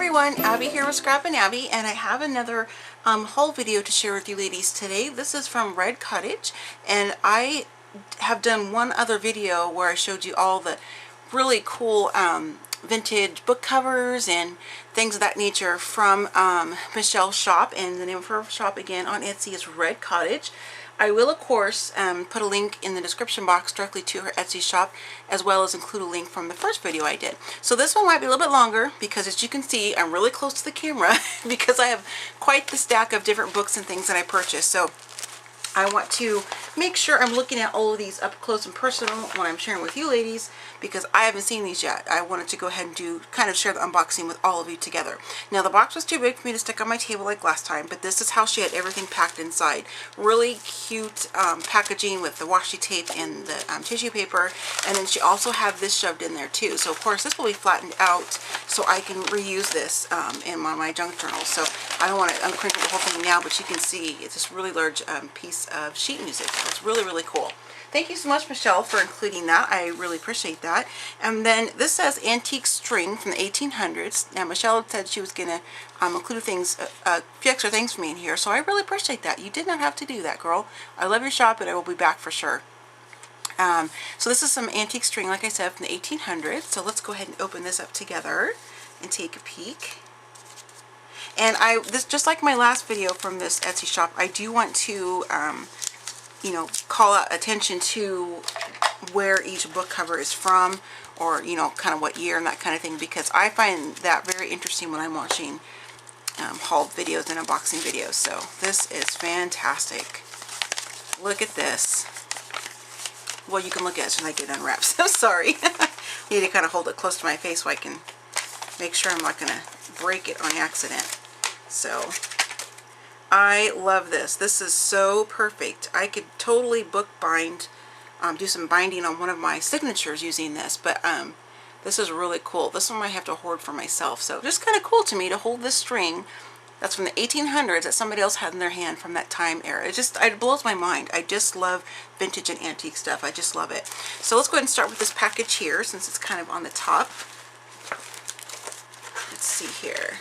everyone, Abby here with ScrappinAbby, and I have another haul video to share with you ladies today. This is from RedCottage, and I have done one other video where I showed you all the really cool vintage book covers and things of that nature from Michelle's shop, and the name of her shop again on Etsy is RedCottage. I will, of course, put a link in the description box directly to her Etsy shop, as well as include a link from the first video I did. So this one might be a little bit longer because, as you can see, I'm really close to the camera because I have quite the stack of different books and things that I purchased. So I want to make sure I'm looking at all of these up close and personal when I'm sharing with you ladies, because I haven't seen these yet. I wanted to go ahead and kind of share the unboxing with all of you together. Now, the box was too big for me to stick on my table like last time, but this is how she had everything packed inside. Really cute packaging with the washi tape and the tissue paper, and then she also had this shoved in there too. So of course this will be flattened out so I can reuse this in my junk journal. So I don't want to uncrinkle the whole thing now, but you can see it's this really large piece of sheet music. So it's really, really cool. Thank you so much, Michelle, for including that. I really appreciate that. And then this says antique string from the 1800s. Now, Michelle said she was going to include things, a few extra things for me in here, so I really appreciate that. You did not have to do that, girl. I love your shop, and I will be back for sure. So this is some antique string, like I said, from the 1800s. So let's go ahead and open this up together and take a peek. And this, just like my last video from this Etsy shop, I do want to you know, call out attention to where each book cover is from, or, you know, kind of what year and that kind of thing, because I find that very interesting when I'm watching haul videos and unboxing videos. So this is fantastic. Look at this. Well, you can look at it when I get it unwrapped. So sorry. I need to kind of hold it close to my face so I can make sure I'm not going to break it on accident. So I love this. This is so perfect. I could totally book bind, do some binding on one of my signatures using this, but this is really cool. This one I have to hoard for myself. So just kind of cool to me to hold this string that's from the 1800s that somebody else had in their hand from that time era. It blows my mind. I just love vintage and antique stuff. I just love it. So let's go ahead and start with this package here, since it's kind of on the top. Let's see here.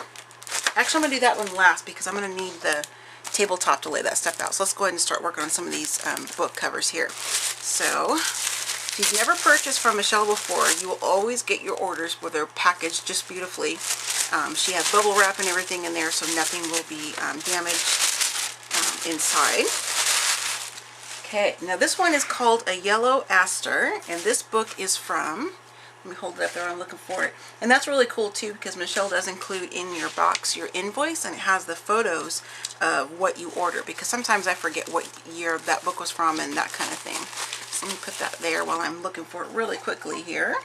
Actually, I'm going to do that one last because I'm going to need the tabletop to lay that stuff out. So let's go ahead and start working on some of these book covers here. So if you've never purchased from Michelle before, you will always get your orders where they're packaged just beautifully. She has bubble wrap and everything in there, so nothing will be damaged inside. Okay, now this one is called A Yellow Aster, and this book is from, let me hold it up there, I'm looking for it. And that's really cool too, because Michelle does include in your box your invoice, and it has the photos of what you order, because sometimes I forget what year that book was from and that kind of thing. So let me put that there while I'm looking for it really quickly here.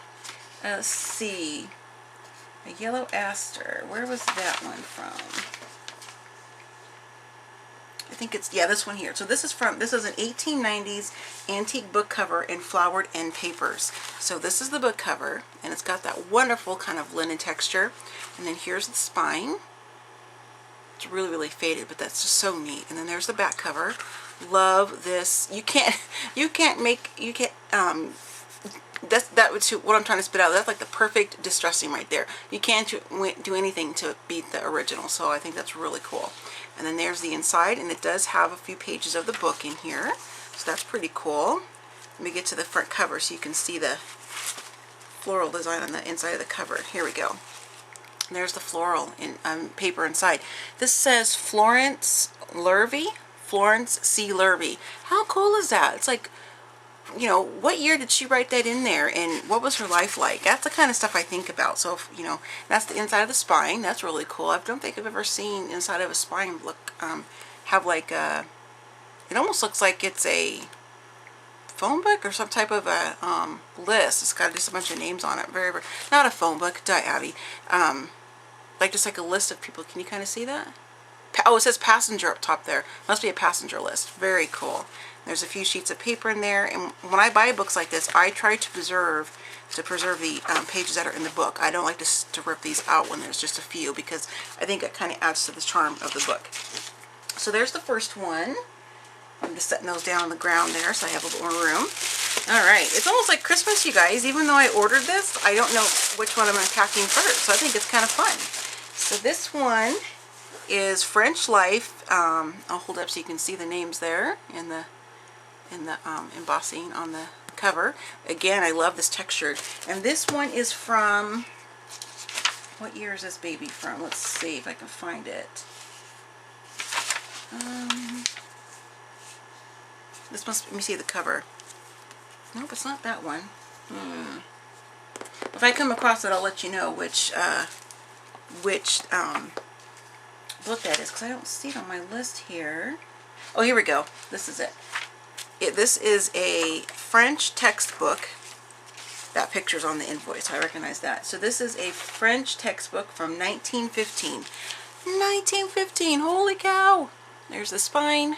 Let's see. A Yellow Aster. Where was that one from? I think it's, yeah, this one here. So this is an 1890s antique book cover in flowered end papers. So this is the book cover, and it's got that wonderful kind of linen texture. And then here's the spine. It's really, really faded, but that's just so neat. And then there's the back cover. Love this. That was what I'm trying to spit out. That's like the perfect distressing right there. You can't do anything to beat the original, so I think that's really cool. And then there's the inside, and it does have a few pages of the book in here, so that's pretty cool. Let me get to the front cover so you can see the floral design on the inside of the cover. Here we go. And there's the floral in paper inside. This says Florence C. Lurvy. How cool is that? It's like, you know, what year did she write that in there, and what was her life like? That's the kind of stuff I think about. So, if, you know, that's the inside of the spine. That's really cool. I don't think I've ever seen inside of a spine look, have like a, it almost looks like it's a phone book or some type of a list. It's got just a bunch of names on it. Very, very, not a phone book, Abby. Like just like a list of people. Can you kind of see that? Oh, it says passenger up top there. Must be a passenger list. Very cool. There's a few sheets of paper in there, and when I buy books like this, I try to preserve the pages that are in the book. I don't like to rip these out when there's just a few, because I think it kind of adds to the charm of the book. So there's the first one. I'm just setting those down on the ground there so I have a little more room. Alright, it's almost like Christmas, you guys. Even though I ordered this, I don't know which one I'm unpacking first, so I think it's kind of fun. So this one is French Life. I'll hold up so you can see the names there in the embossing on the cover. Again, I love this textured. And this one is from, what year is this baby from? Let's see if I can find it. This must, let me see the cover. Nope, it's not that one. If I come across it, I'll let you know which book that is, because I don't see it on my list here. Oh, here we go. This is it. This is a French textbook. That picture's on the invoice. I recognize that. So this is a French textbook from 1915. 1915! Holy cow! There's the spine.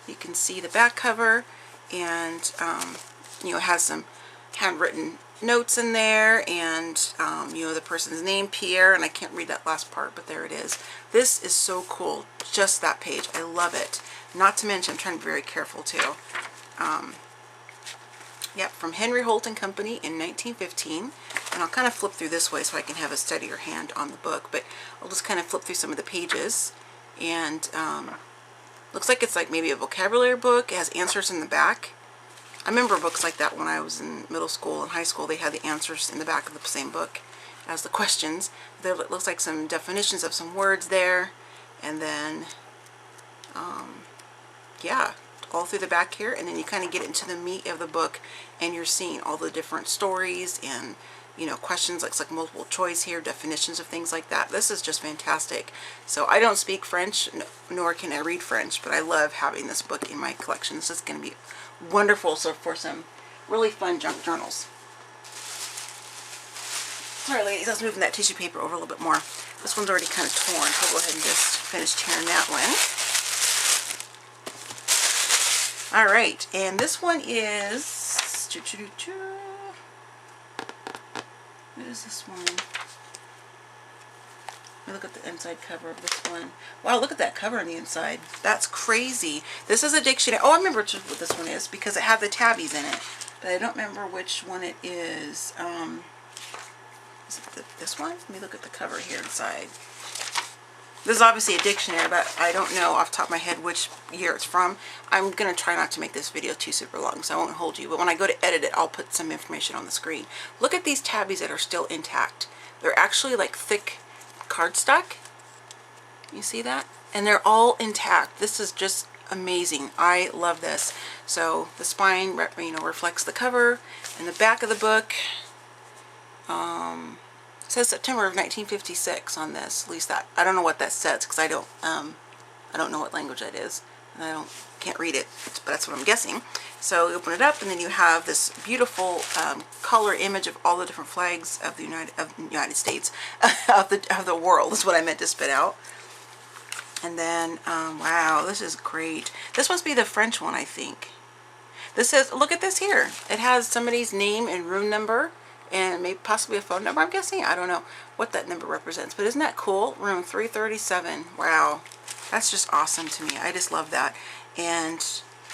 You can see the back cover, and you know, it has some handwritten notes in there, and you know, the person's name, Pierre, and I can't read that last part, but there it is. This is so cool. Just that page. I love it. Not to mention, I'm trying to be very careful too. Yep, from Henry Holt and Company in 1915. And I'll kind of flip through this way so I can have a steadier hand on the book, but I'll just kind of flip through some of the pages. And looks like it's like maybe a vocabulary book. It has answers in the back. I remember books like that when I was in middle school and high school. They had the answers in the back of the same book as the questions. There looks like some definitions of some words there. And then, yeah, all through the back here. And then you kind of get into the meat of the book, and you're seeing all the different stories and, you know, questions like multiple choice here, definitions of things like that. This is just fantastic. So I don't speak French, nor can I read French, but I love having this book in my collection. This is going to be wonderful. So for some really fun junk journals. Sorry ladies, I was moving that tissue paper over a little bit more. This one's already kind of torn, so I'll go ahead and just finish tearing that one. Alright, and this one is... What is this one? Let me look at the inside cover of this one. Wow, look at that cover on the inside. That's crazy. This is a dictionary. Oh, I remember what this one is, because it had the tabbies in it. But I don't remember which one it is. Is it this one? Let me look at the cover here inside. This is obviously a dictionary, but I don't know off the top of my head which year it's from. I'm going to try not to make this video too super long, so I won't hold you. But when I go to edit it, I'll put some information on the screen. Look at these tabbies that are still intact. They're actually like thick cardstock. You see that? And they're all intact. This is just amazing. I love this. So the spine, you know, reflects the cover, and the back of the book. It says September of 1956 on this. At least that. I don't know what that says, because I don't know what language that is, and I can't read it, but that's what I'm guessing. So you open it up, and then you have this beautiful color image of all the different flags of the United States, of the world is what I meant to spit out. And then wow, this is great. This must be the French one, I think. This says, look at this here. It has somebody's name and room number, and maybe possibly a phone number, I'm guessing. I don't know what that number represents, but isn't that cool? Room 337. Wow, that's just awesome to me. I just love that. And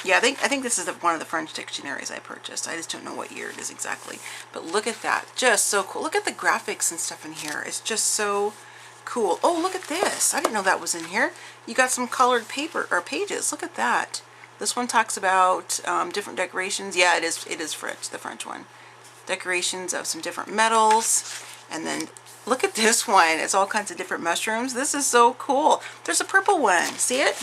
yeah, I think this is one of the French dictionaries I purchased. I just don't know what year it is exactly. But look at that. Just so cool. Look at the graphics and stuff in here. It's just so cool. Oh, look at this. I didn't know that was in here. You got some colored paper or pages. Look at that. This one talks about different decorations. Yeah, it is French, the French one. Decorations of some different metals. And then look at this one. It's all kinds of different mushrooms. This is so cool. There's a purple one. See it?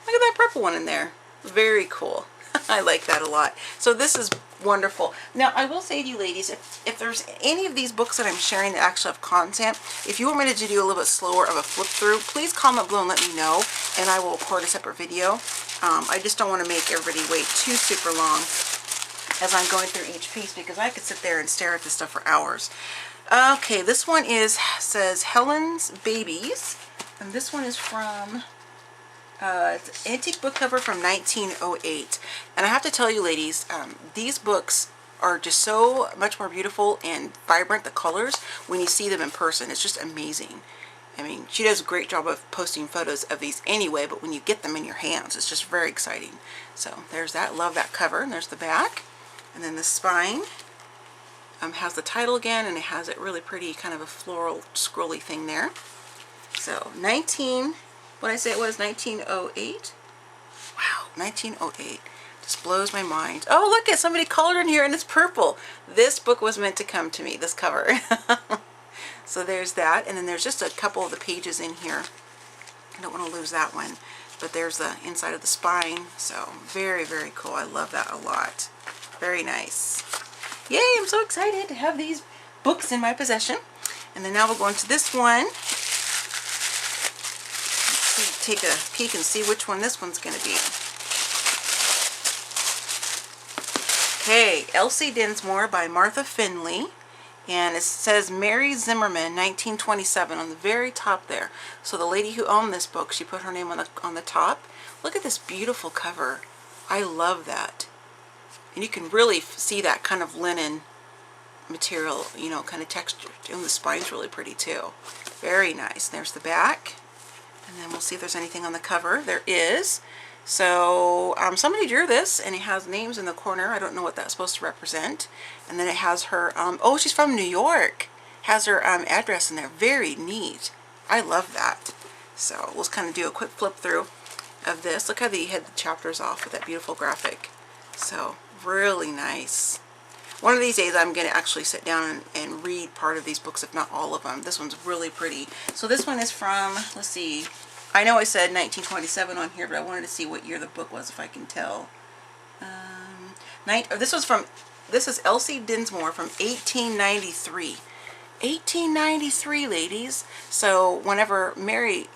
Look at that purple one in there. Very cool. I like that a lot. So this is wonderful. Now, I will say to you ladies, if there's any of these books that I'm sharing that actually have content, if you want me to do a little bit slower of a flip through, please comment below and let me know, and I will record a separate video. I just don't want to make everybody wait too super long as I'm going through each piece, because I could sit there and stare at this stuff for hours. Okay, this one says Helen's Babies, and this one is from it's an antique book cover from 1908. And I have to tell you ladies, these books are just so much more beautiful and vibrant, the colors, when you see them in person. It's just amazing. I mean, she does a great job of posting photos of these anyway, but when you get them in your hands, it's just very exciting. So there's that. Love that cover. And there's the back. And then the spine. has the title again, and it has it really pretty, kind of a floral scrolly thing there. So what did I say it was, 1908? Wow, 1908. Just blows my mind. Oh, look at somebody colored in here and it's purple. This book was meant to come to me, this cover. So there's that, and then there's just a couple of the pages in here. I don't want to lose that one, but there's the inside of the spine. So very, very cool. I love that a lot. Very nice. Yay, I'm so excited to have these books in my possession. And then now we'll go into this one. Let's take a peek and see which one this one's going to be. Okay, Elsie Dinsmore by Martha Finley. And it says Mary Zimmerman, 1927 on the very top there. So the lady who owned this book, she put her name on the top. Look at this beautiful cover. I love that. And you can really see that kind of linen material, you know, kind of texture. And the spine's really pretty too. Very nice. There's the back. And then we'll see if there's anything on the cover. There is. So somebody drew this, and it has names in the corner. I don't know what that's supposed to represent. And then it has her, oh, she's from New York. Has her address in there. Very neat. I love that. So we'll kind of do a quick flip through of this. Look how they had the chapters off with that beautiful graphic. So really nice. One of these days I'm going to actually sit down and read part of these books, if not all of them. This one's really pretty. So this one is from, let's see, I know I said 1927 on here, but I wanted to see what year the book was, if I can tell. This is Elsie Dinsmore from 1893. 1893, ladies. So whenever Mary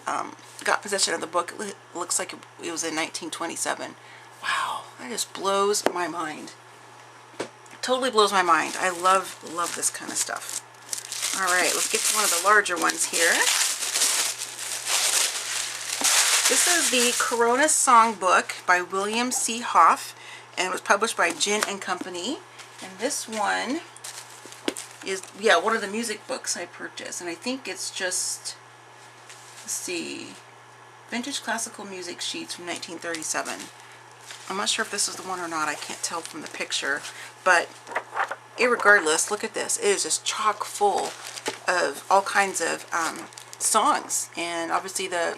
got possession of the book, it looks like it was in 1927. Wow, that just blows my mind. Totally blows my mind. I love this kind of stuff. All right, let's get to one of the larger ones here. This is the Corona Songbook by William C. Hoff, and it was published by Gin and Company. And this one is, yeah, one of the music books I purchased, and I think it's just, let's see, Vintage Classical Music Sheets from 1937. I'm not sure if this is the one or not. I can't tell from the picture, but irregardless, look at this. It is just chock full of all kinds of songs, and obviously the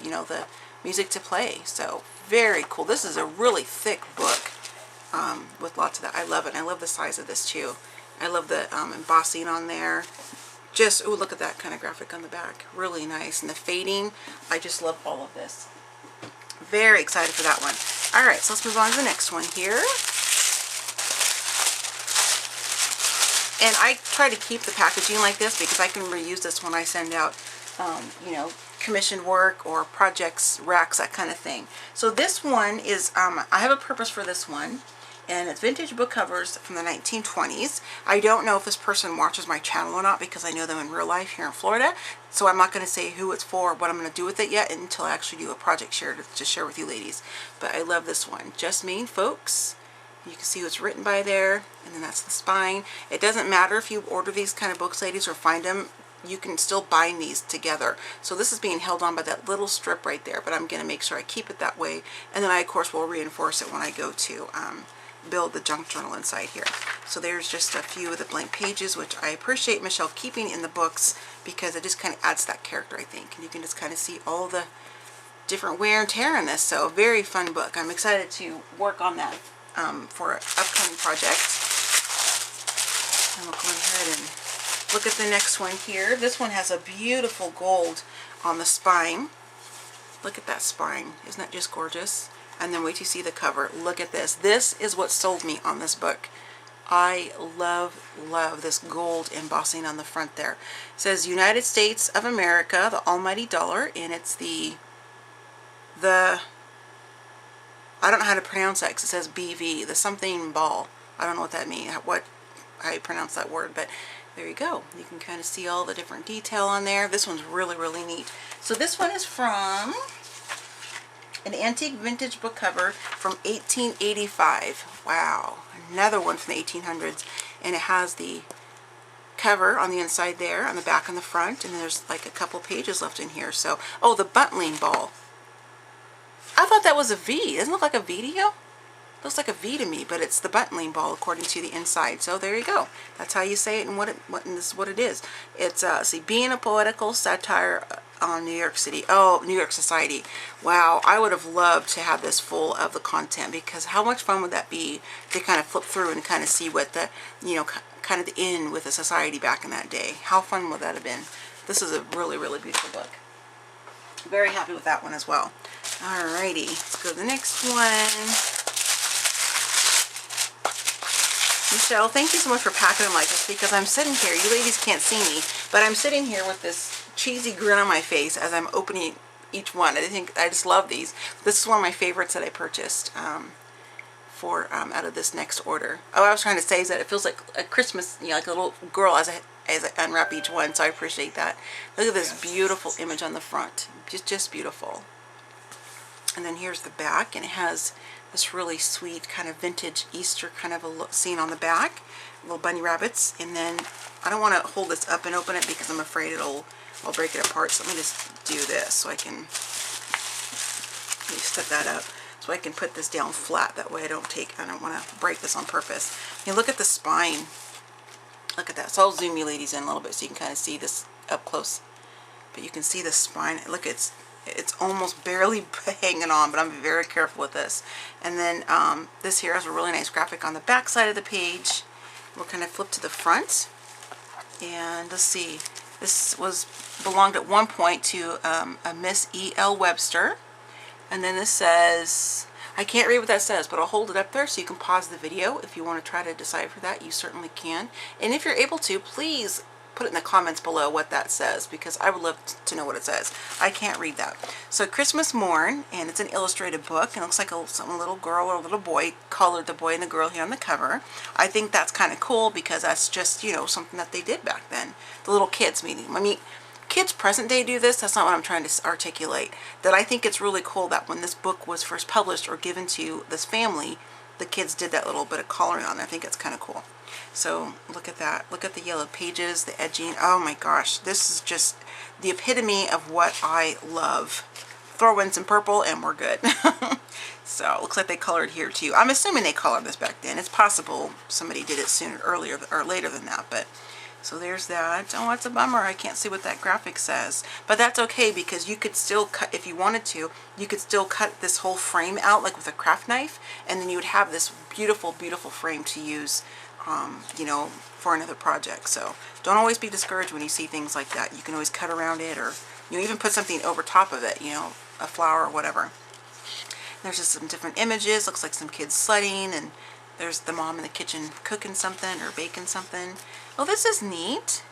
music to play. So very cool. This is a really thick book with lots of that. I love it. I love the size of this too. I love the embossing on there. Just, ooh, look at that kind of graphic on the back. Really nice. And the fading. I just love all of this. Very excited for that one. All right, so let's move on to the next one here. And I try to keep the packaging like this because I can reuse this when I send out, commissioned work or projects, racks, that kind of thing. So this one is, I have a purpose for this one, and it's vintage book covers from the 1920s. I don't know if this person watches my channel or not because I know them in real life here in Florida, so I'm not going to say who it's for or what I'm going to do with it yet until I actually do a project to share with you ladies. But I love this one. Just Maine Folks. You can see what's written by there, and then that's the spine. It doesn't matter if you order these kind of books, ladies, or find them. You can still bind these together. So this is being held on by that little strip right there, but I'm going to make sure I keep it that way. And then I, of course, will reinforce it when I go to build the junk journal inside here. So there's just a few of the blank pages, which I appreciate Michele keeping in the books because it just kind of adds that character, I think. And you can just kind of see all the different wear and tear in this. So very fun book. I'm excited to work on that for an upcoming project. And we'll go ahead and look at the next one here. This one has a beautiful gold on the spine. Look at that spine. Isn't that just gorgeous? And then wait till you see the cover. Look at this. This is what sold me on this book. I love this gold embossing on the front there. It says United States of America, the almighty dollar, and it's the I don't know how to pronounce that because it says BV, the something ball. I don't know what that means, how you pronounce that word, but there you go. You can kind of see all the different detail on there. This one's really, really neat. So this one is from an antique vintage book cover from 1885. Wow, another one from the 1800s. And it has the cover on the inside there, on the back and the front, and there's like a couple pages left in here. So, oh, the buntling ball. I thought that was a V. Doesn't it look like a video? looks like a V to me, but it's the buttonling ball according to the inside. So there you go. That's how you say it, and this is what it is. It's see, being a poetical satire on New York City. Oh, New York society. Wow, I would have loved to have this full of the content, because how much fun would that be to kind of flip through and kind of see what the, you know, kind of the in with the society back in that day. How fun would that have been? This is a really, really beautiful book. Very happy with that one as well. Alrighty, let's go to the next one. Michelle, thank you so much for packing them like this, because I'm sitting here, you ladies can't see me, but I'm sitting here with this cheesy grin on my face as I'm opening each one. I just love these. This is one of my favorites that I purchased for out of this next order. Oh, I was trying to say is that it feels like a Christmas, you know, like a little girl as I unwrap each one, so I appreciate that. Look at this beautiful image on the front. Just beautiful. And then here's the back, and it has this really sweet kind of vintage Easter kind of a scene on the back, little bunny rabbits. And then I don't want to hold this up and open it because I'm afraid I'll break it apart. So let me just do this so I can, let me set that up so I can put this down flat. That way I don't want to break this on purpose. You look at the spine. Look at that. So I'll zoom you ladies in a little bit so you can kind of see this up close. But you can see the spine. Look, it's almost barely hanging on, but I'm very careful with this. And then this here has a really nice graphic on the back side of the page. We'll kind of flip to the front, and let's see, this belonged at one point to a Miss E.L. Webster. And then this says, I can't read what that says, but I'll hold it up there so you can pause the video if you want to try to decipher that. You certainly can. And if you're able to, please put it in the comments below what that says, because I would love to know what it says. I can't read that. So Christmas Morn, and it's an illustrated book, and it looks like some little girl or a little boy colored the boy and the girl here on the cover. I think that's kind of cool, because that's just, you know, something that they did back then. The little kids meeting. I mean, kids present day do this. That's not what I'm trying to articulate. That I think it's really cool that when this book was first published or given to this family, the kids did that little bit of coloring on it. I think it's kind of cool. So look at that. Look at the yellow pages, the edging. Oh my gosh, this is just the epitome of what I love. Throw in some purple and we're good. So it looks like they colored here too. I'm assuming they colored this back then. It's possible somebody did it earlier or later than that, but so there's that. Oh, it's a bummer. I can't see what that graphic says. But that's okay, because you could still cut, if you wanted to, you could still cut this whole frame out like with a craft knife, and then you would have this beautiful, beautiful frame to use, you know, for another project. So don't always be discouraged when you see things like that. You can always cut around it, or you know, even put something over top of it, you know, a flower or whatever. There's just some different images. Looks like some kids sledding, and there's the mom in the kitchen cooking something or baking something. Oh, this is neat.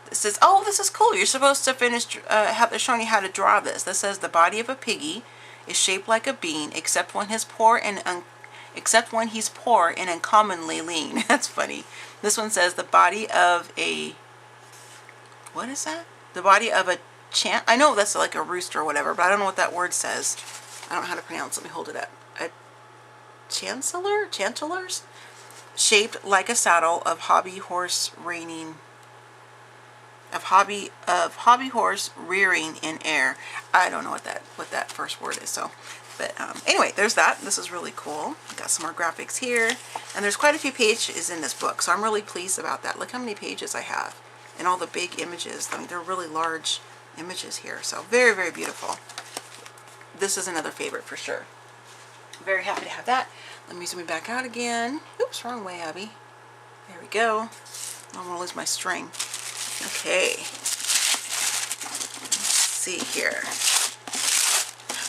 This says, oh, this is cool. You're supposed to finish, they're showing you how to draw this. This says the body of a piggy is shaped like a bean, except when he's poor and uncommonly lean. That's funny. This one says the body of a, what is that? The body of a I know that's like a rooster or whatever, but I don't know what that word says. I don't know how to pronounce it. Let me hold it up. A chancellors? Shaped like a saddle of hobby horse horse rearing in air. I don't know what that first word is. So, but anyway, there's that. This is really cool. Got some more graphics here, and there's quite a few pages in this book, so I'm really pleased about that. Look how many pages I have, and all the big images. I mean, they're really large images here. So very, very beautiful. This is another favorite for sure. Very happy to have that. Let me zoom it back out again. Oops, wrong way, Abby. There we go. I don't want to lose my string. Okay. Let's see here.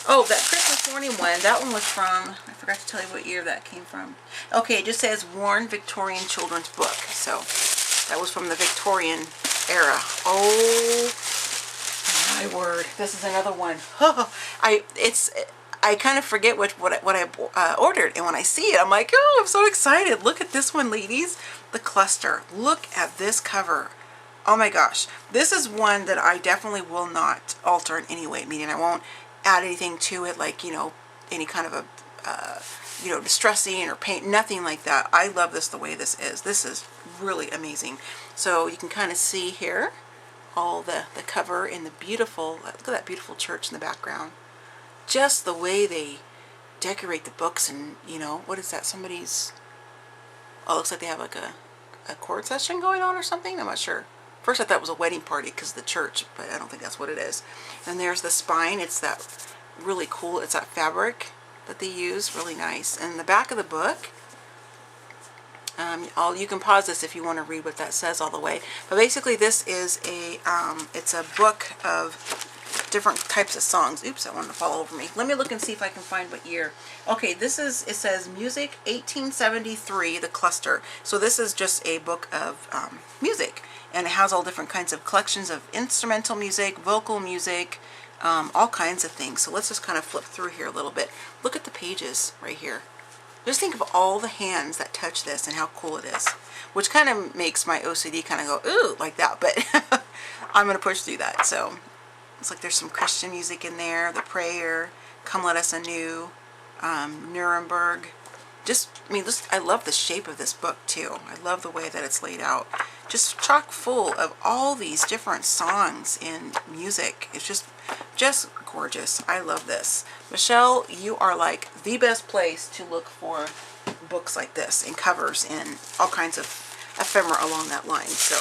Oh, that Christmas morning one, that one was from, I forgot to tell you what year that came from. Okay, it just says Warren Victorian Children's Book. So that was from the Victorian era. Oh my word. This is another one. I kind of forget what I ordered, and when I see it, I'm like, oh, I'm so excited. Look at this one, ladies. The cluster. Look at this cover. Oh my gosh. This is one that I definitely will not alter in any way, meaning I won't add anything to it, like, you know, any kind of a, you know, distressing or paint, nothing like that. I love this the way this is. This is really amazing. So you can kind of see here all the cover in the beautiful, look at that beautiful church in the background. Just the way they decorate the books and, you know, what is that? Somebody's, oh, it looks like they have like a chord session going on or something. I'm not sure. First I thought it was a wedding party because of the church, but I don't think that's what it is. And there's the spine. It's that really cool, it's that fabric that they use, really nice. And the back of the book, you can pause this if you want to read what that says all the way. But basically this is a, it's a book of different types of songs. Oops, I wanted to fall over me. Let me look and see if I can find what year. Okay, this is, it says Music 1873, the cluster. So this is just a book of music. And it has all different kinds of collections of instrumental music, vocal music, all kinds of things. So let's just kind of flip through here a little bit. Look at the pages right here. Just think of all the hands that touch this and how cool it is. Which kind of makes my OCD kind of go, ooh, like that. But I'm going to push through that. So it's like there's some Christian music in there. The Prayer, Come Let Us Anew, Nuremberg. Just, I mean, I love the shape of this book too. I love the way that it's laid out. Just chock full of all these different songs and music. It's just gorgeous. I love this. Michelle, you are like the best place to look for books like this and covers and all kinds of ephemera along that line. So,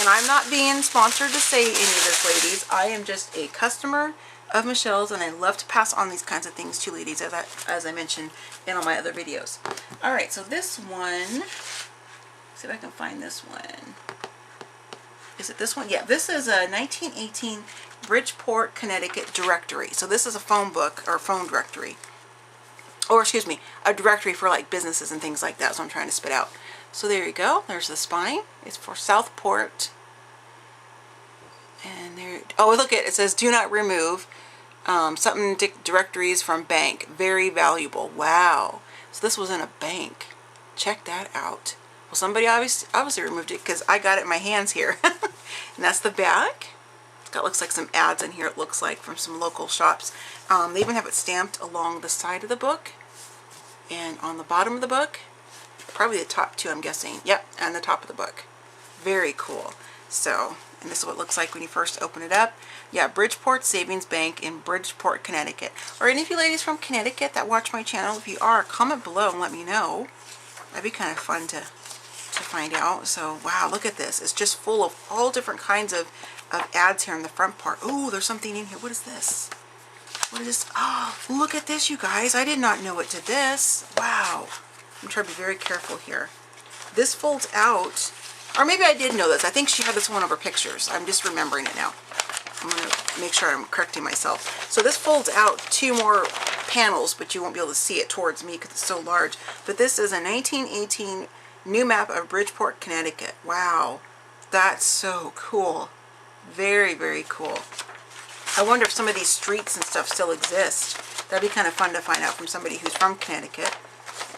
and I'm not being sponsored to say any of this, ladies. I am just a customer of Michelle's, and I love to pass on these kinds of things to ladies, as I mentioned in all my other videos. All right, so this one, see if I can find this one. Is it this one? Yeah, this is a 1918 Bridgeport, Connecticut directory. So this is a phone book, or phone directory. Or excuse me, a directory for like businesses and things like that. So I'm trying to spit out. So there you go. There's the spine. It's for Southport. And there, oh, look at it. It says do not remove something directories from bank. Very valuable. Wow. So this was in a bank. Check that out. Well, somebody obviously removed it because I got it in my hands here. And that's the back. It's got, looks like some ads in here, it looks like, from some local shops. They even have it stamped along the side of the book and on the bottom of the book. Probably the top too, I'm guessing. Yep, and the top of the book. Very cool. So, and this is what it looks like when you first open it up. Yeah, Bridgeport Savings Bank in Bridgeport, Connecticut. Or any of you ladies from Connecticut that watch my channel, if you are, comment below and let me know. That'd be kind of fun to find out. So, wow, look at this. It's just full of all different kinds of ads here in the front part. Ooh, there's something in here. What is this? What is this? Oh, look at this, you guys. I did not know it did this. Wow. I'm trying to be very careful here. This folds out. Or maybe I did know this. I think she had this one over pictures. I'm just remembering it now. I'm going to make sure I'm correcting myself. So this folds out 2 more panels, but you won't be able to see it towards me because it's so large. But this is a 1918 new map of Bridgeport, Connecticut. Wow. That's so cool. Very, very cool. I wonder if some of these streets and stuff still exist. That'd be kind of fun to find out from somebody who's from Connecticut.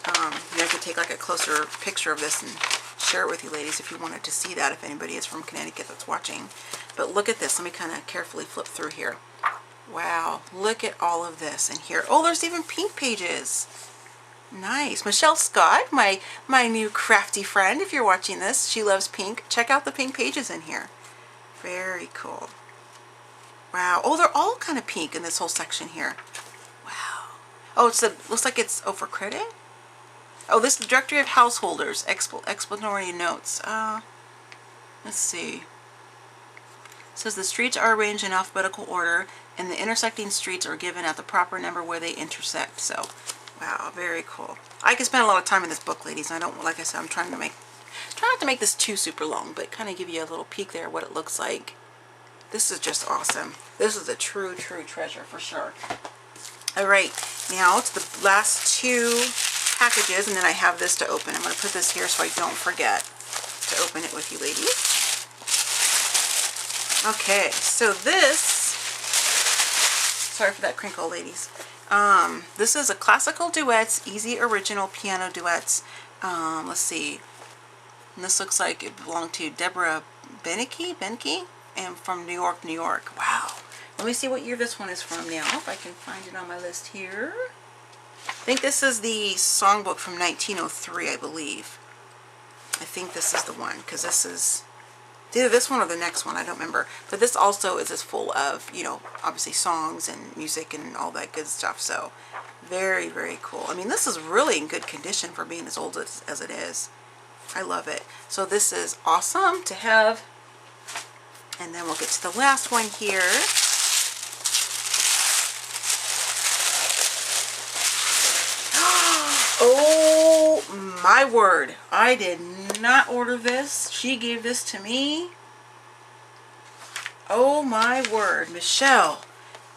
And I could take like a closer picture of this and share it with you ladies if you wanted to see that, if anybody is from Connecticut that's watching. But look at this. Let me kind of carefully flip through here. Wow. Look at all of this in here. Oh, there's even pink pages. Nice. Michelle Scott, my new crafty friend, if you're watching this, she loves pink. Check out the pink pages in here. Very cool. Wow. Oh, they're all kind of pink in this whole section here. Wow. Oh, it's looks like it's over credit. Oh, this is the Directory of Householders. Explanatory notes. Let's see. It says the streets are arranged in alphabetical order, and the intersecting streets are given at the proper number where they intersect. So, wow, very cool. I could spend a lot of time in this book, ladies. I don't, like I said, I'm trying not to make this too super long, but kind of give you a little peek there what it looks like. This is just awesome. This is a true treasure for sure. All right, now to the last 2 packages, and then I have this to open. I'm going to put this here so I don't forget to open it with you ladies. Okay, so this, sorry for that crinkle, ladies. This is a classical duets, easy original piano duets. Let's see. And this looks like it belonged to Deborah Benke, and from New York, New York. Wow. Let me see what year this one is from now, if I can find it on my list here. I think this is the songbook from 1903, I believe. I think this is the one, because this is either this one or the next one, I don't remember. But this also is full of, you know, obviously songs and music and all that good stuff. So very, very cool. I mean, this is really in good condition for being as old as it is. I love it. So this is awesome to have. And then we'll get to the last one here. Oh my word. I did not order this. She gave this to me. Oh my word. Michele.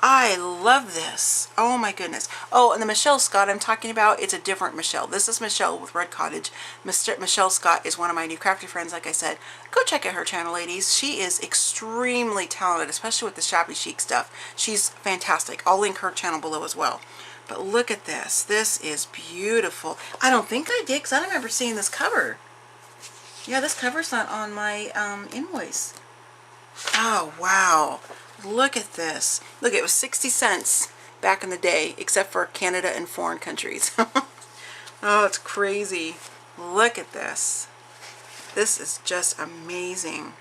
I love this. Oh my goodness. Oh, and the Michele Scott I'm talking about, it's a different Michele. This is Michele with RedCottage. Michele Scott is one of my new crafty friends, like I said. Go check out her channel, ladies. She is extremely talented, especially with the shabby chic stuff. She's fantastic. I'll link her channel below as well. But look at this. This is beautiful. I don't think I did, because I don't remember seeing this cover. Yeah, this cover's not on my invoice. Oh, wow. Look at this. Look, it was 60 cents back in the day, except for Canada and foreign countries. Oh, it's crazy. Look at this. This is just amazing.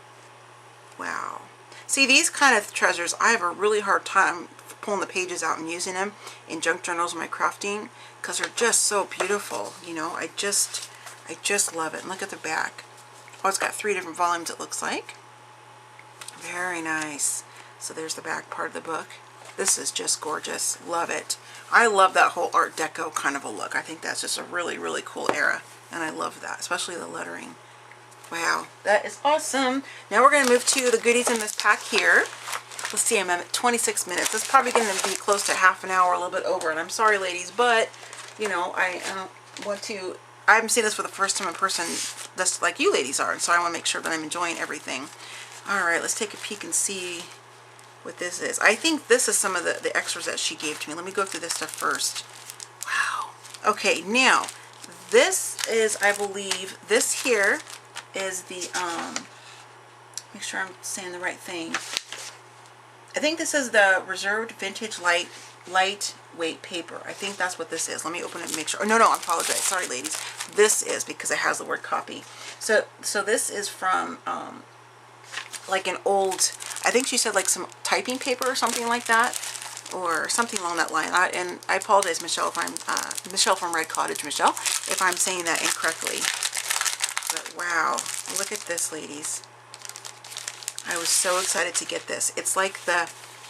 Wow. See, these kind of treasures, I have a really hard time pulling the pages out and using them in junk journals in my crafting, because they're just so beautiful. You know, I just love it. And look at the back. Oh, it's got 3 different volumes, it looks like. Very nice. So there's the back part of the book. This is just gorgeous. Love it. I love that whole Art Deco kind of a look. I think that's just a really, really cool era. And I love that, especially the lettering. Wow, that is awesome. Now we're going to move to the goodies in this pack here. Let's see, I'm at 26 minutes. It's probably going to be close to half an hour, a little bit over. And I'm sorry, ladies, but, you know, I haven't seen this for the first time in person, just like you ladies are. And so I want to make sure that I'm enjoying everything. All right, let's take a peek and see what this is. I think this is some of the extras that she gave to me. Let me go through this stuff first. Wow. Okay, now this is, I believe, this here is the make sure I'm saying the right thing. I think this is the reserved vintage lightweight paper. I think that's what this is. Let me open it and make sure. Oh, no, I apologize. Sorry, ladies. This is, because it has the word copy. So this is from like an old, I think she said like some typing paper or something like that, or something along that line. And I apologize, Michele, if I'm Michele from RedCottage, Michele, if I'm saying that incorrectly. But wow, look at this, ladies. I was so excited to get this. It's like the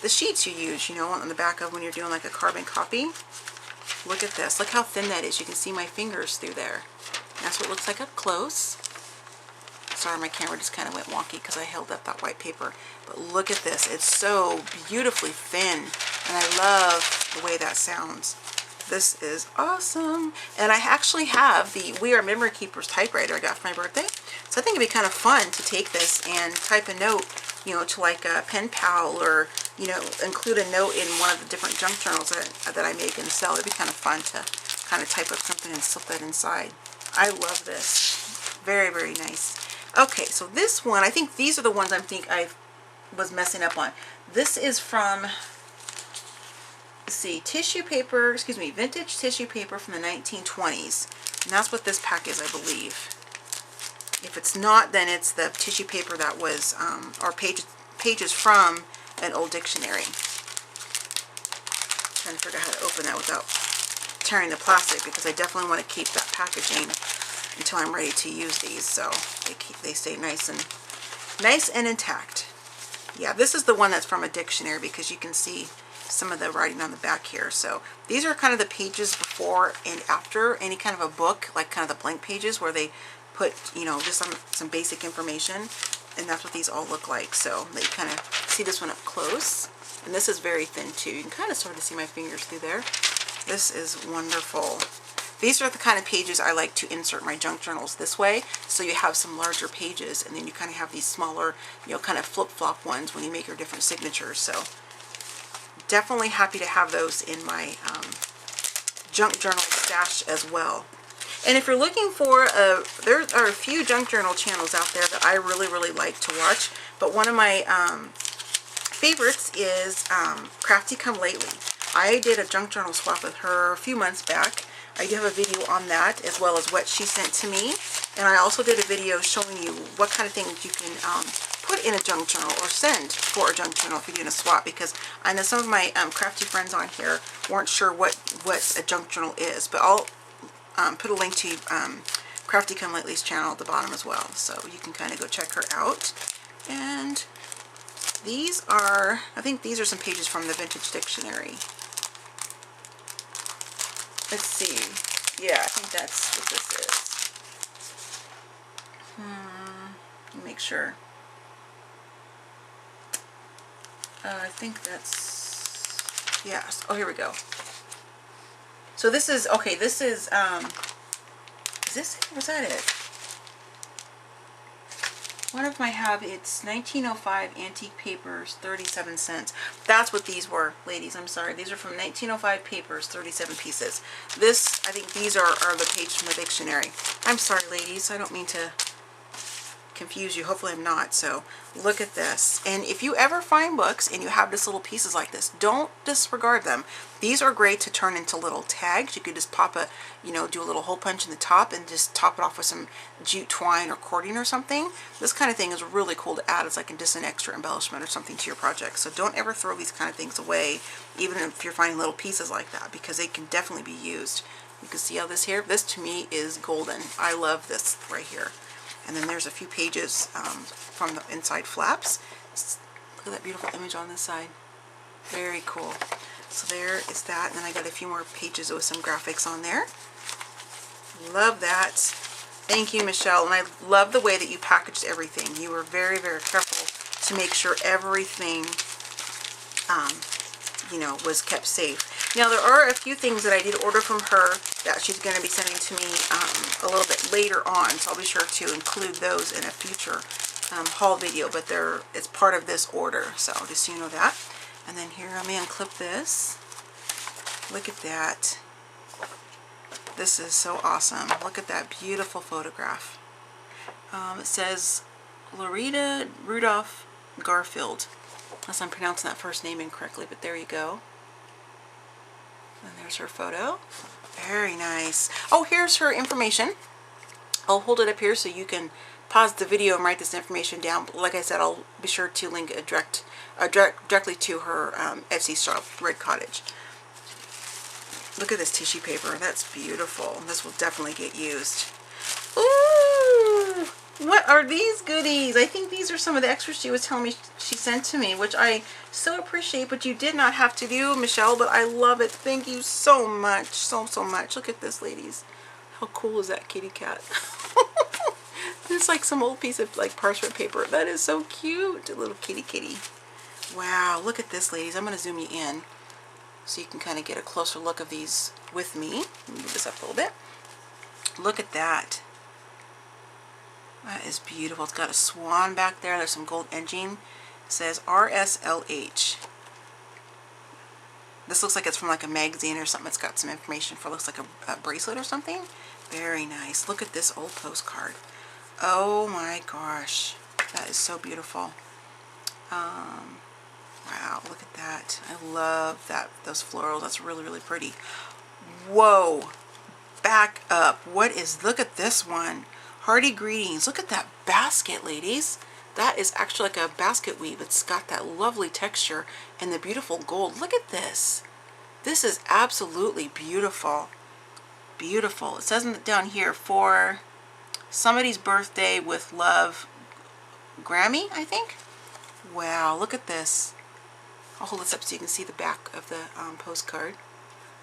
sheets you use, you know, on the back of when you're doing like a carbon copy. Look at this. Look how thin that is. You can see my fingers through there. That's what it looks like up close. Sorry, my camera just kind of went wonky because I held up that white paper. But look at this. It's so beautifully thin. And I love the way that sounds. This is awesome. And I actually have the We Are Memory Keepers typewriter I got for my birthday. So I think it'd be kind of fun to take this and type a note, you know, to like a pen pal, or, you know, include a note in one of the different junk journals that I make and sell. It'd be kind of fun to kind of type up something and slip that inside. I love this. Very, very nice. Okay, so this one, I think these are the ones I was messing up on. This is from, let's see, tissue paper, excuse me, vintage tissue paper from the 1920s. And that's what this pack is, I believe. If it's not, then it's the tissue paper that was, or pages from an old dictionary. I'm trying to figure out how to open that without tearing the plastic, because I definitely want to keep that packaging until I'm ready to use these, so they stay nice and intact. Yeah, this is the one that's from a dictionary, because you can see some of the writing on the back here. So these are kind of the pages before and after any kind of a book, like kind of the blank pages where they put, you know, just some basic information, and that's what these all look like. So that you kind of see this one up close, and this is very thin too. You can kind of sort of see my fingers through there. This is wonderful. These are the kind of pages I like to insert my junk journals this way, so you have some larger pages, and then you kind of have these smaller, you know, kind of flip-flop ones when you make your different signatures. So definitely happy to have those in my junk journal stash as well. And if you're looking for there are a few junk journal channels out there that I really, really like to watch, but one of my favorites is Crafty Come Lately. I did a junk journal swap with her a few months back. I do have a video on that, as well as what she sent to me. And I also did a video showing you what kind of things you can put in a junk journal or send for a junk journal if you're doing a swap, because I know some of my crafty friends on here weren't sure what a junk journal is, but I'll put a link to Crafty Come Lately's channel at the bottom as well, so you can kind of go check her out. And these are, I think these are some pages from the Vintage Dictionary. Let's see. Yeah, I think that's what this is. Make sure. I think that's, yes. Oh, here we go. So this is, okay, this is this it? Was that it? One of my it's 1905 antique papers, 37 cents. That's what these were, ladies. I'm sorry. These are from 1905 papers, 37 pieces. This, I think these are the pages from the dictionary. I'm sorry, ladies. I don't mean to confuse you. Hopefully I'm not. So look at this. And if you ever find books and you have just little pieces like this, don't disregard them. These are great to turn into little tags. You could just pop a, do a little hole punch in the top and just top it off with some jute twine or cording or something. This kind of thing is really cool to add as like just an extra embellishment or something to your project. So don't ever throw these kind of things away, even if you're finding little pieces like that, because they can definitely be used. You can see how this here, this to me is golden. I love this right here. And then there's a few pages from the inside flaps. Look at that beautiful image on this side. Very cool. So there is that. And then I got a few more pages with some graphics on there. Love that. Thank you, Michelle. And I love the way that you packaged everything. You were very, very careful to make sure everything, was kept safe. Now, there are a few things that I did order from her that she's going to be sending to me a little bit later on, so I'll be sure to include those in a future haul video, but it's part of this order, so just so you know that. And then here, let me unclip this. Look at that. This is so awesome. Look at that beautiful photograph. It says Loretta Rudolph Garfield, unless I'm pronouncing that first name incorrectly, but there you go. And there's her photo. Very nice. Oh, here's her information. I'll hold it up here so you can pause the video and write this information down. But like I said, I'll be sure to link it directly to her Etsy shop, RedCottage. Look at this tissue paper. That's beautiful. This will definitely get used. Ooh! What are these goodies? I think these are some of the extras she was telling me she sent to me, which I so appreciate, but you did not have to do, Michelle, but I love it. Thank you so much. So much. Look at this, ladies. How cool is that kitty cat? It's like some old piece of like parchment paper. That is so cute. A little kitty. Wow. Look at this, ladies. I'm going to zoom you in so you can kind of get a closer look of these with me. Let me move this up a little bit. Look at that. That is beautiful. It's got a swan back there. There's some gold edging. It says RSLH. This looks like it's from like a magazine or something. It's got some information for, looks like a bracelet or something. Very nice. Look at this old postcard. Oh my gosh. That is so beautiful. Wow, look at that. I love that, those florals. That's really, really pretty. Whoa. Back up. What is, look at this one. Hearty greetings. Look at that basket, ladies. That is actually like a basket weave. It's got that lovely texture and the beautiful gold. Look at this. This is absolutely beautiful. Beautiful. It says down here, for somebody's birthday with love, Grammy, I think. Wow, look at this. I'll hold this up so you can see the back of the postcard.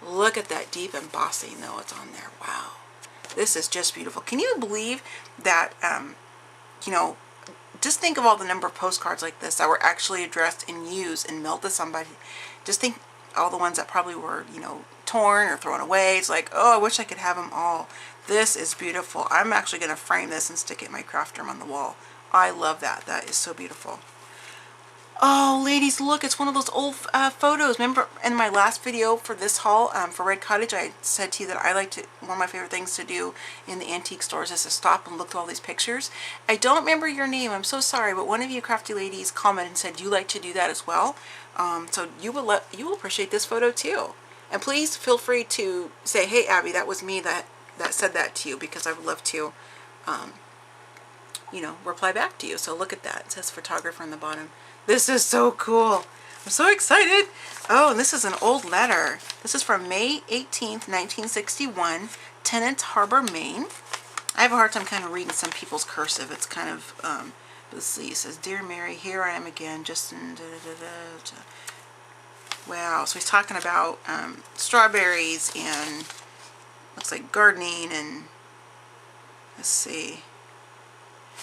Look at that deep embossing, though. It's on there. Wow. This is just beautiful. Can you believe that, just think of all the number of postcards like this that were actually addressed and used and mailed to somebody. Just think all the ones that probably were, torn or thrown away. It's like, oh, I wish I could have them all. This is beautiful. I'm actually going to frame this and stick it in my craft room on the wall. I love that. That is so beautiful. Oh, ladies, look, it's one of those old photos. Remember in my last video for this haul, for RedCottage, I said to you that I like to, one of my favorite things to do in the antique stores is to stop and look at all these pictures. I don't remember your name. I'm so sorry, but one of you crafty ladies commented and said you like to do that as well. So you will appreciate this photo too. And please feel free to say, hey, Abby, that was me that said that to you, because I would love to you know, reply back to you. So look at that. It says photographer on the bottom. This is so cool. I'm so excited. Oh, and this is an old letter. This is from May 18th, 1961, Tennant Harbor, Maine. I have a hard time kind of reading some people's cursive. It's kind of, let's see, it says, Dear Mary, here I am again, just in wow, so he's talking about strawberries and looks like gardening and let's see.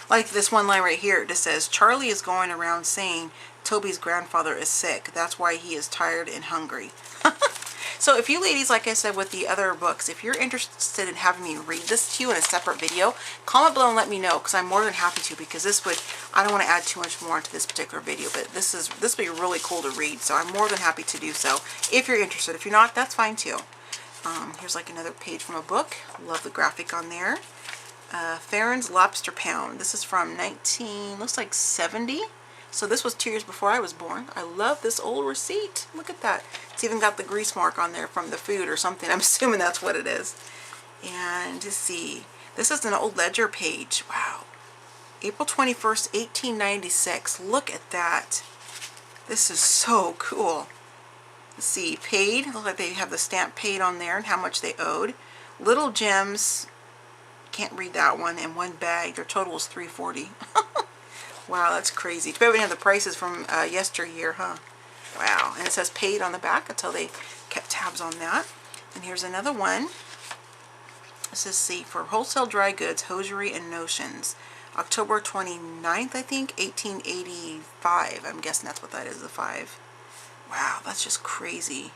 Like this one line right here, it just says, Charlie is going around saying Toby's grandfather is sick. That's why he is tired and hungry. So if you ladies, like I said with the other books, if you're interested in having me read this to you in a separate video, comment below and let me know, because I'm more than happy to, because this would, I don't want to add too much more into this particular video, but this would be really cool to read, so I'm more than happy to do so if you're interested. If you're not, that's fine too. Here's like another page from a book. Love the graphic on there. Farron's Lobster Pound. This is from looks like 70. So this was 2 years before I was born. I love this old receipt. Look at that. It's even got the grease mark on there from the food or something. I'm assuming that's what it is. And let's see. This is an old ledger page. Wow. April 21st, 1896. Look at that. This is so cool. Let's see. Paid. Looks like they have the stamp paid on there and how much they owed. Little Gems. Can't read that one. And one bag. Their total was $3.40. Wow, that's crazy. Too bad we didn't have the prices from yesteryear, huh? Wow. And it says paid on the back until they kept tabs on that. And here's another one. This is, see, for wholesale dry goods, hosiery and notions. October 29th, I think, 1885. I'm guessing that's what that is, the 5. Wow, that's just crazy.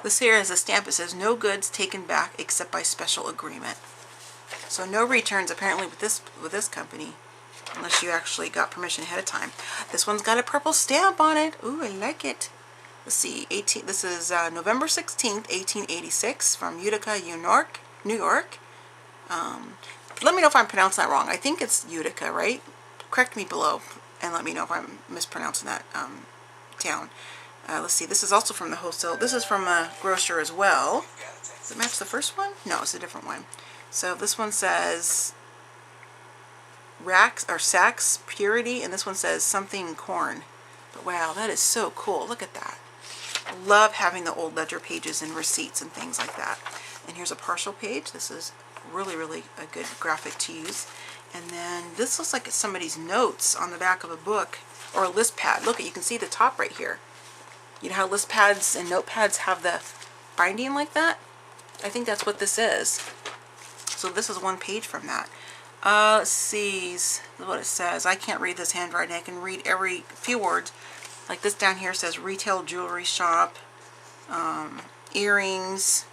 This here is a stamp. It says no goods taken back except by special agreement. So no returns apparently with this company. Unless you actually got permission ahead of time. This one's got a purple stamp on it. Ooh, I like it. Let's see. This is November 16th, 1886 from Utica, New York. Let me know if I'm pronouncing that wrong. I think it's Utica, right? Correct me below and let me know if I'm mispronouncing that town. Let's see. This is also from the wholesale. This is from a grocer as well. Does it match the first one? No, it's a different one. So this one says Racks or Sacks Purity, and this one says something corn. But wow, that is so cool. Look at that. I love having the old ledger pages and receipts and things like that. And here's a partial page. This is really, really a good graphic to use. And then this looks like it's somebody's notes on the back of a book or a list pad. Look, you can see the top right here. You know how list pads and notepads have the binding like that? I think that's what this is. So this is one page from that. Let's see what it says. I can't read this handwriting. I can read every few words. Like this down here says retail jewelry shop, earrings.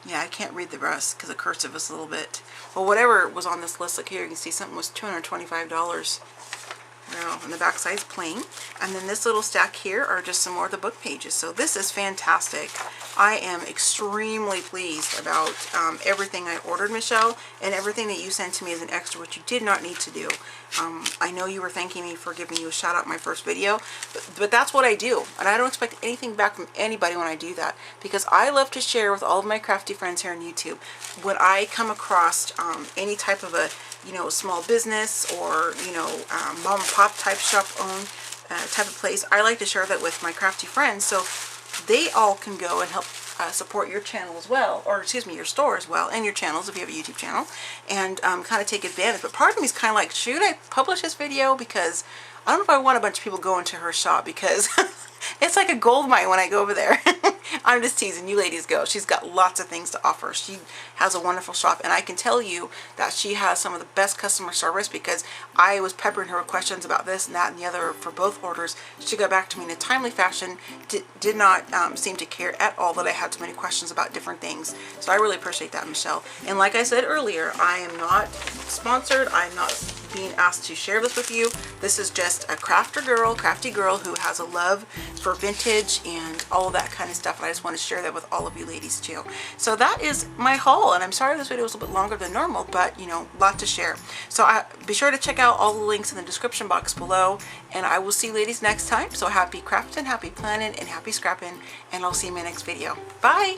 Yeah, I can't read the rest because the cursive is a little bit. Well, whatever was on this list, look here, you can see something was $225. Now, on the back side's plain. And then this little stack here are just some more of the book pages. So this is fantastic. I am extremely pleased about everything I ordered, Michelle, and everything that you sent to me as an extra, which you did not need to do. I know you were thanking me for giving you a shout out in my first video, but that's what I do. And I don't expect anything back from anybody when I do that, because I love to share with all of my crafty friends here on YouTube. When I come across any type of a, you know, small business or, you know, mom and pop type shop owned type of place, I like to share that with my crafty friends so they all can go and help support your channel as well, or excuse me, your store as well, and your channels if you have a YouTube channel, and kind of take advantage. But part of me is kind of like, should I publish this video? Because I don't know if I want a bunch of people going to her shop, because it's like a gold mine when I go over there. I'm just teasing. You ladies go. She's got lots of things to offer. She has a wonderful shop, and I can tell you that she has some of the best customer service, because I was peppering her with questions about this and that and the other for both orders. She got back to me in a timely fashion, did not seem to care at all that I had so many questions about different things. So I really appreciate that, Michelle. And like I said earlier, I am not sponsored. I'm not being asked to share this with you. This is just a crafty girl who has a love for vintage and all of that kind of stuff. And I just want to share that with all of you ladies too. So that is my haul, and I'm sorry this video was a little bit longer than normal, but you know, lot to share. So be sure to check out all the links in the description box below, and I will see you ladies next time. So happy crafting, happy planning, and happy scrapping, and I'll see you in my next video. Bye!